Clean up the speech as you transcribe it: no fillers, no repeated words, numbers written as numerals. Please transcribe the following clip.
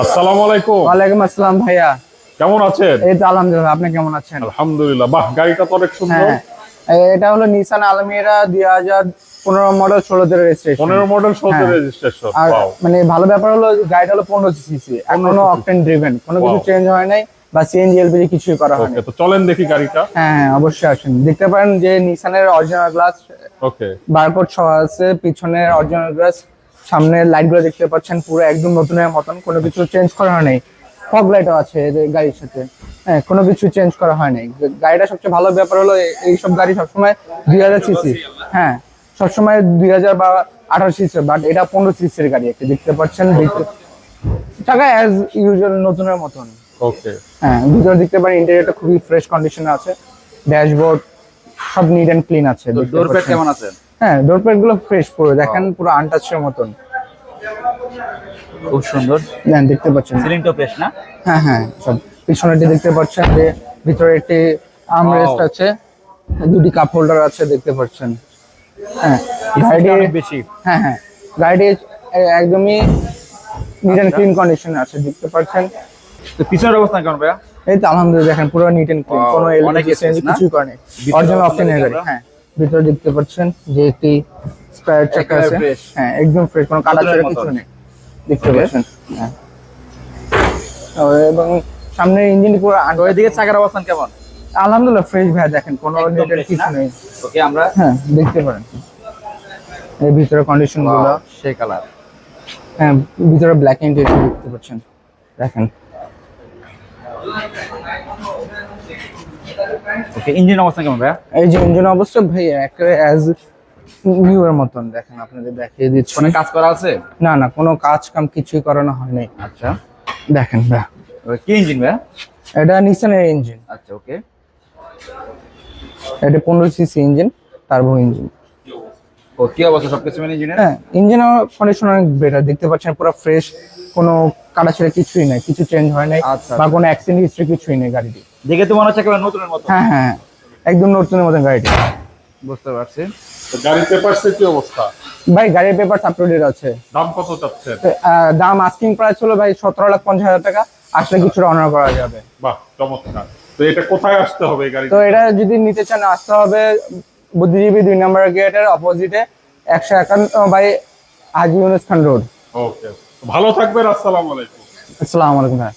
আসসালামু আলাইকুম। ওয়ালাইকুম আসসালাম ভাইয়া, কেমন আছেন? এই তো আলহামদুলিল্লাহ। আপনি কেমন আছেন? আলহামদুলিল্লাহ। বাহ, গাড়িটা তো অনেক সুন্দর। হ্যাঁ, এটা হলো নিসান আলমিরা 2015 মডেল, 16 তে রেজিস্ট্রেশন। 15 মডেল 16 হ্যাঁ, রেজিস্ট্রেশন। আর ওয়াও। মানে ভালো ব্যাপার হলো গাড়িটা হলো 15 সিসি, এখনো 15 অকটেন ড্রিভেন, কোনো কিছু Wow. চেঞ্জ হয় নাই বা সিএনজি এলপিজি কিছুই করা হয়নি। ওকে, তো চলেন দেখি গাড়িটা। হ্যাঁ হ্যাঁ, অবশ্যই আসেন, দেখতে পারেন যে নিসানের অরিজিনাল গ্লাস, ওকে। বারকোড সহ আছে, পিছনের অরিজিনাল গ্লাস, সামনের লাইট গুলো দেখতে পাচ্ছেন পুরো একদম নতুনের মতন, কোনো কিছু চেঞ্জ করা হয় নাই। ফগ লাইটও আছে এদের গাড়ির সাথে। হ্যাঁ, কোনো কিছু চেঞ্জ করা হয় নাই। গাড়িটা সবচেয়ে ভালো ব্যাপার হলো এইসব গাড়ি সবসময় 2000 সিসি। হ্যাঁ, সবসময় 2000 বা 18 সিসি, বাট এটা 15 সিসির গাড়ি একটা, দেখতে পাচ্ছেন টাকা অ্যাজ ইউজুয়াল নতুনের মতন। ওকে। হ্যাঁ, ভিতরে দেখতে পারেন ইন্টেরিয়রটা খুবই ফ্রেশ কন্ডিশনে আছে, ড্যাশবোর্ড সব নিট এন্ড ক্লিন আছে। ডোর প্যাড কেমন আছে? হ্যাঁ, ডোর প্যাড গুলো ফ্রেশ পুরো, দেখেন পুরো আনটাচের মতন। খুব সুন্দর। দেন দেখতে পাচ্ছেন, সিলিংটা ফ্রেশ না? হ্যাঁ হ্যাঁ, সব পিছনেটি দেখতে পাচ্ছেন যে ভিতরে একটি আর্মরেস্ট আছে, দুটি কাপ হোল্ডার আছে দেখতে পাচ্ছেন। হ্যাঁ, গাড়িটি অনেক বেশি। হ্যাঁ হ্যাঁ, গাড়িটি একদমই নিট এন্ড ক্লিন কন্ডিশনে আছে দেখতে পাচ্ছেন। তো পিছনের অবস্থা কেমন ভাইয়া? এই তো আলহামদুলিল্লাহ, দেখেন পুরো নিট এন্ড ক্লিন, Wow, কোনো অনেক এলপিজি চেঞ্জ space না? কিছুই করেনি, ভিতরে অরিজিনাল অবস্থা অপশনের দেখি গাড়ি। আমরা। হ্যাঁ, ভিতরে দেখতে পাচ্ছেন যে একটি স্পেয়ার চাকা একেবারে আছে। fresh। হ্যাঁ, একদম ফ্রেশ, কোনো কাটা নতুনের ছেঁড়া মতন। কিছু নেই দেখতে Okay. পাচ্ছেন। হ্যাঁ, এবং সামনের ইঞ্জিন পুরো তো এদিকে চাকার অবস্থান কেমন? আলহামদুলিল্লাহ ফ্রেশ ভাই, দেখেন কোনো একদম নেটের fresh কিছু না? নেই। ওকে, আমরা হ্যাঁ, দেখতে পারেন এই ভিতরে কন্ডিশন গুলো। সেই কালার। হ্যাঁ, ভিতরে ব্ল্যাক ইন্টেরিয়র দেখতে পাচ্ছেন, দেখেন। ওকে, ইঞ্জিন অবস্থা কেমন ভাইয়া? এই যে ইঞ্জিন অবস্থা ভাই একেবারে অ্যাজ নিউ এর মতন, দেখেন আপনাদের দেখিয়ে দিচ্ছি। কোনো কাজ করা আছে? না না, কোনো কাজ কাম কিছুই করানো হয়নি। আচ্ছা। দেখেন ভাই, ওকে, কি ইঞ্জিন ভাইয়া? এটা নিসানের ইঞ্জিন, আচ্ছা, ওকে। এটা 15 সিসি ইঞ্জিন, টার্বো ইঞ্জিন। ও কি অবস্থা সবকিছু মানে ইঞ্জিনের? হ্যাঁ, ইঞ্জিন কন্ডিশন অনেক বেটার, দেখতে পাচ্ছেন পুরো ফ্রেশ, কোনো কাটা ছেড়ে কিছুই নাই, কিছু চেঞ্জ হয় নাই আচ্ছা, বা কোনো অ্যাক্সিডেন্ট হিস্ট্রি কিছুই নেই গাড়িটি। দেখে তো মনে হচ্ছে একেবারে নতুনের মতো। হ্যাঁ হ্যাঁ, একদম নতুনের মতন গাড়িটি। বুঝতে পারছি। তো গাড়ির পেপারসের কি অবস্থা? ভাই গাড়ির পেপার আপলোডেড আছে। দাম কত চাচ্ছেন? দাম আস্কিং প্রাইস হলো ভাই 17,50,000 টাকা, আসলে কিছুটা অনার করা যাবে। বাহ, চমৎকার। তো এটা কোথায় আসতে হবে এই গাড়ি? তো এটা যদি নিতে চান আসতে হবে বুদ্ধিজীবী 2 নম্বর গেটের অপোজিটে 151 by Haji Yunus Khan road. Okay, ভালো থাকবেন। আসসালামু আলাইকুম। আসসালামু আলাইকুম ভাই।